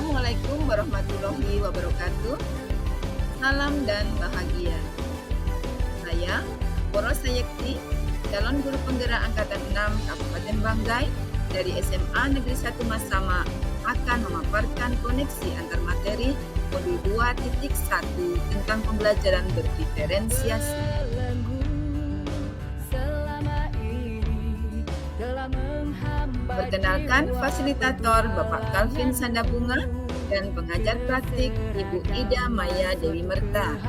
Assalamualaikum warahmatullahi wabarakatuh. Salam dan bahagia. Saya, Poros Sayekti, calon guru penggerak Angkatan 6 Kabupaten Banggai dari SMA Negeri 1 Masama akan memaparkan koneksi antar materi modul 2.1 tentang pembelajaran berdiferensiasi. Perkenalkan fasilitator Bapak Calvin Sandabunga dan pengajar praktik Ibu Ida Maya Dewi Merta.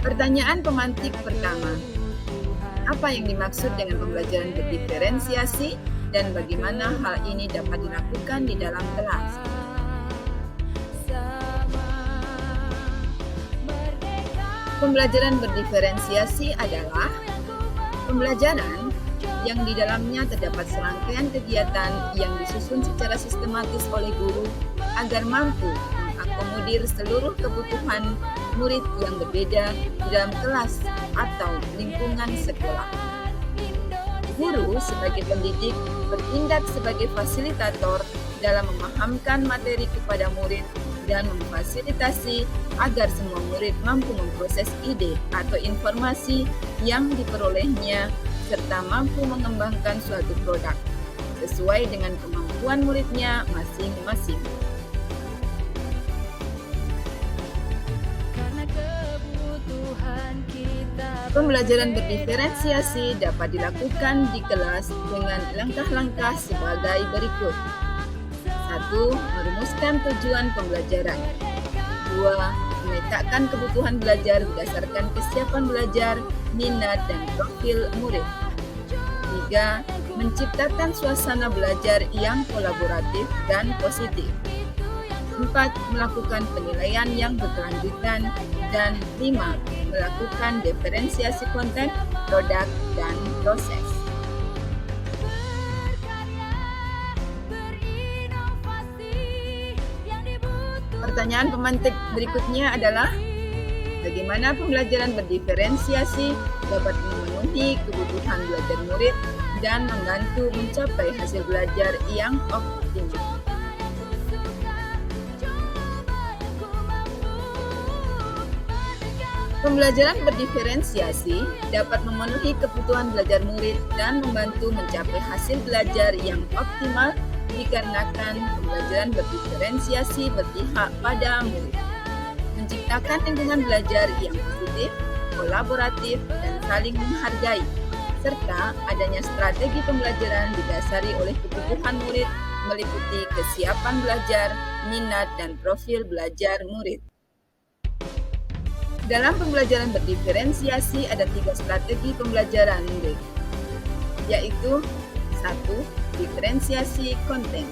Pertanyaan pemantik pertama. Apa yang dimaksud dengan pembelajaran berdiferensiasi dan bagaimana hal ini dapat dilakukan di dalam kelas? Pembelajaran berdiferensiasi adalah pembelajaran yang di dalamnya terdapat serangkaian kegiatan yang disusun secara sistematis oleh guru agar mampu mengakomodir seluruh kebutuhan murid yang berbeda di dalam kelas atau lingkungan sekolah. Guru sebagai pendidik bertindak sebagai fasilitator dalam memahamkan materi kepada murid dan memfasilitasi agar semua murid mampu memproses ide atau informasi yang diperolehnya serta mampu mengembangkan suatu produk sesuai dengan kemampuan muridnya masing-masing. Pembelajaran berdiferensiasi dapat dilakukan di kelas dengan langkah-langkah sebagai berikut. 1. Merumuskan tujuan pembelajaran. 2. Memetakan kebutuhan belajar berdasarkan kesiapan belajar, minat, dan profil murid. 3. Menciptakan suasana belajar yang kolaboratif dan positif. 4. Melakukan penilaian yang berkelanjutan. Dan 5. Melakukan diferensiasi konten, produk, dan proses. Pertanyaan pemantik berikutnya adalah, bagaimana pembelajaran berdiferensiasi dapat memenuhi kebutuhan belajar murid dan membantu mencapai hasil belajar yang optimal? Pembelajaran berdiferensiasi dapat memenuhi kebutuhan belajar murid dan membantu mencapai hasil belajar yang optimal dikarenakan pembelajaran berdiferensiasi berpihak pada murid, menciptakan lingkungan belajar yang positif, kolaboratif, dan saling menghargai, serta adanya strategi pembelajaran didasari oleh kebutuhan murid meliputi kesiapan belajar, minat, dan profil belajar murid. Dalam pembelajaran berdiferensiasi ada 3 strategi pembelajaran murid, yaitu 1. Diferensiasi konten.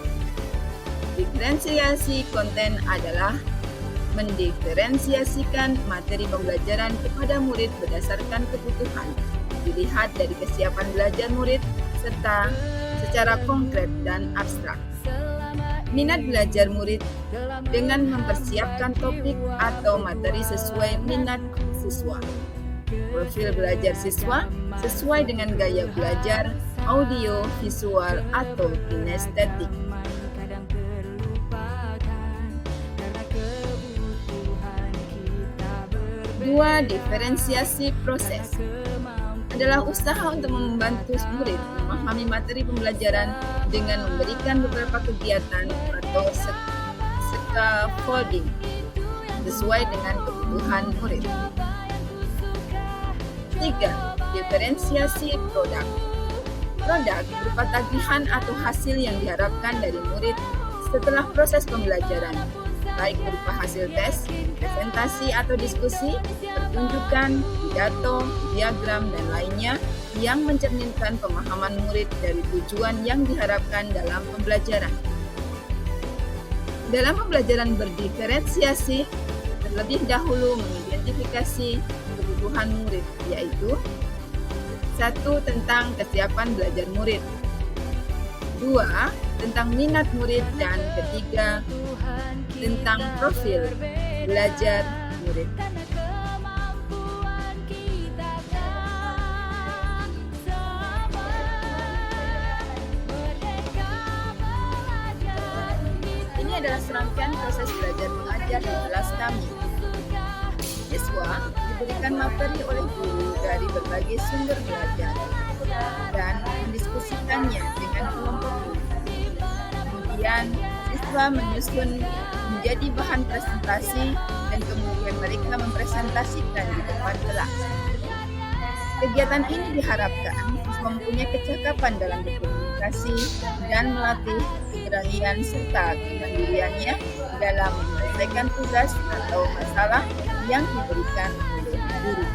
Diferensiasi konten adalah mendiferensiasikan materi pembelajaran kepada murid berdasarkan kebutuhan, dilihat dari kesiapan belajar murid, serta secara konkret dan abstrak. Minat belajar murid dengan mempersiapkan topik atau materi sesuai minat siswa. Profil belajar siswa sesuai dengan gaya belajar, audio, visual, atau kinestetik. 2. Diferensiasi proses adalah usaha untuk membantu murid memahami materi pembelajaran dengan memberikan beberapa kegiatan atau scaffolding sesuai dengan kebutuhan murid. 3. Diferensiasi produk. Produk berupa tagihan atau hasil yang diharapkan dari murid setelah proses pembelajaran, baik berupa hasil tes, presentasi atau diskusi, pertunjukan, pidato, diagram, dan lainnya yang mencerminkan pemahaman murid dari tujuan yang diharapkan dalam pembelajaran. Dalam pembelajaran berdiferensiasi, terlebih dahulu mengidentifikasi kebutuhan murid, yaitu 1. Tentang kesiapan belajar murid, 2. Tentang minat murid, dan 3. Tentang profil belajar murid. serangkaian proses belajar mengajar di kelas kami. Siswa diberikan materi oleh guru dari berbagai sumber belajar dan mendiskusikannya dengan kelompok guru. Kemudian, siswa menyusun menjadi bahan presentasi dan kemudian mereka mempresentasikan di depan kelas. Kegiatan ini diharapkan siswa mempunyai kecakapan dalam berkomunikasi dan melatih keberanian serta kemandiriannya dalam menyelesaikan tugas atau masalah yang diberikan oleh guru.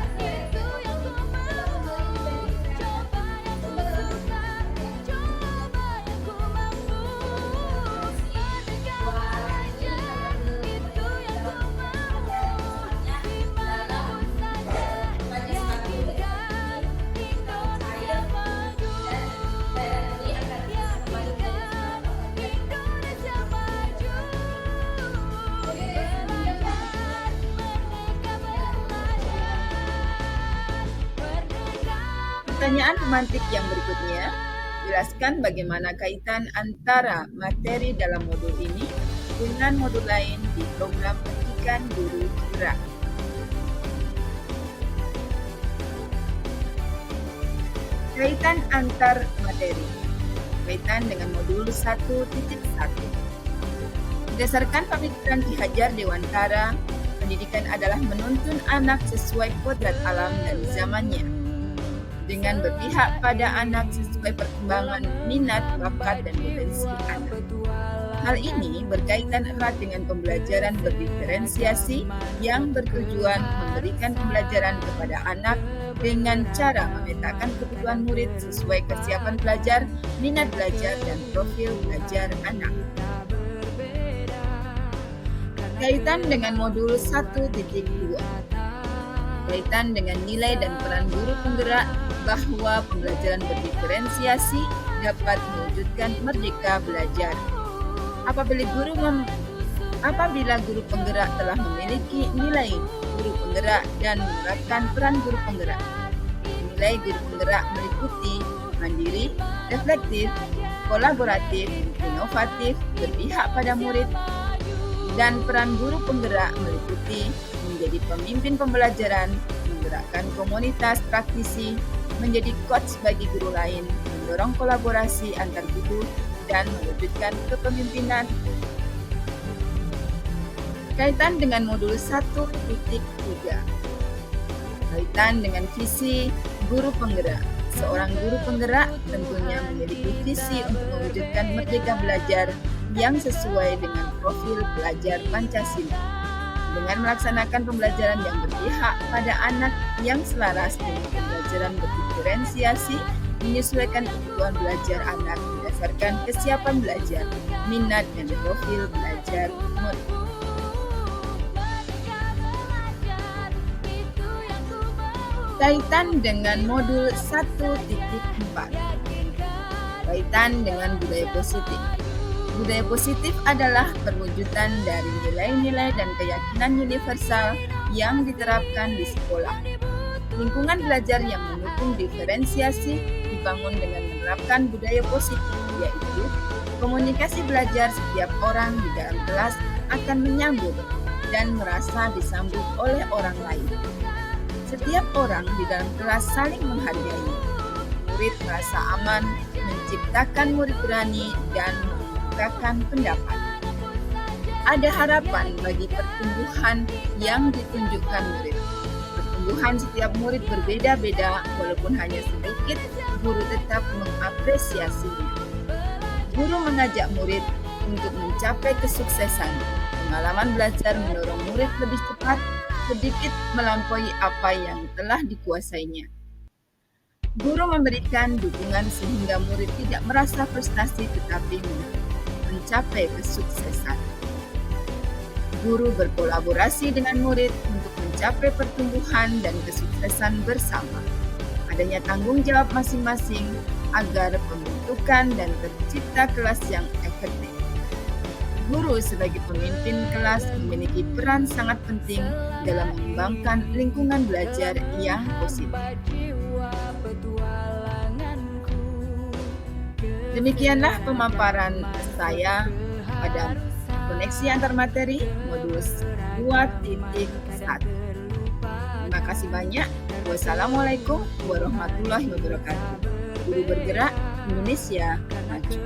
Pertanyaan pemantik yang berikutnya, jelaskan bagaimana kaitan antara materi dalam modul ini dengan modul lain di program pendidikan guru penggerak. Kaitan antar materi. Kaitan dengan modul 1.1. Berdasarkan pemikiran Ki Hajar Dewantara, pendidikan adalah menuntun anak sesuai kodrat alam dan zamannya, dengan berpihak pada anak sesuai perkembangan minat, bakat, dan potensi anak. Hal ini berkaitan erat dengan pembelajaran berdiferensiasi yang bertujuan memberikan pembelajaran kepada anak dengan cara memetakan kebutuhan murid sesuai kesiapan belajar, minat belajar, dan profil belajar anak. Kaitan dengan modul 1.2. Kaitan dengan nilai dan peran guru penggerak bahwa pembelajaran berdiferensiasi dapat mewujudkan merdeka belajar. Apabila guru penggerak telah memiliki nilai guru penggerak dan menerapkan peran guru penggerak. Nilai guru penggerak meliputi mandiri, reflektif, kolaboratif, inovatif, berpihak pada murid, dan peran guru penggerak meliputi menjadi pemimpin pembelajaran, menggerakkan komunitas praktisi, menjadi coach bagi guru lain, mendorong kolaborasi antar guru, dan mewujudkan kepemimpinan. Kaitan dengan modul 1.3. Kaitan dengan visi guru penggerak. Seorang guru penggerak tentunya memiliki visi untuk mewujudkan merdeka belajar yang sesuai dengan profil belajar Pancasila, dengan melaksanakan pembelajaran yang berpihak pada anak yang selaras dengan pembelajaran berdiferensiasi, menyesuaikan kebutuhan belajar anak berdasarkan kesiapan belajar, minat, dan profil belajar murid. Kaitan dengan modul 1.4. Kaitan dengan budaya positif. Budaya positif adalah perwujudan dari nilai-nilai dan keyakinan universal yang diterapkan di sekolah. Lingkungan belajar yang mendukung diferensiasi dibangun dengan menerapkan budaya positif, yaitu komunikasi belajar setiap orang di dalam kelas akan menyambut dan merasa disambut oleh orang lain. Setiap orang di dalam kelas saling menghargai. Murid merasa aman, menciptakan murid berani, dan mengungkapkan pendapat. Ada harapan bagi pertumbuhan yang ditunjukkan murid. Pertumbuhan setiap murid berbeda-beda, walaupun hanya sedikit, guru tetap mengapresiasinya. Guru mengajak murid untuk mencapai kesuksesan. Pengalaman belajar mendorong murid lebih cepat, sedikit melampaui apa yang telah dikuasainya. Guru memberikan dukungan sehingga murid tidak merasa frustasi tetapi mencapai kesuksesan. Guru berkolaborasi dengan murid untuk mencapai pertumbuhan dan kesuksesan bersama. Adanya tanggung jawab masing-masing agar pembentukan dan tercipta kelas yang efektif. Guru sebagai pemimpin kelas memiliki peran sangat penting dalam mengembangkan lingkungan belajar yang positif. Demikianlah pemaparan saya pada Koneksi antar materi modus 2.1. Terima kasih banyak. Wassalamualaikum warahmatullahi wabarakatuh. Guru bergerak Indonesia maju.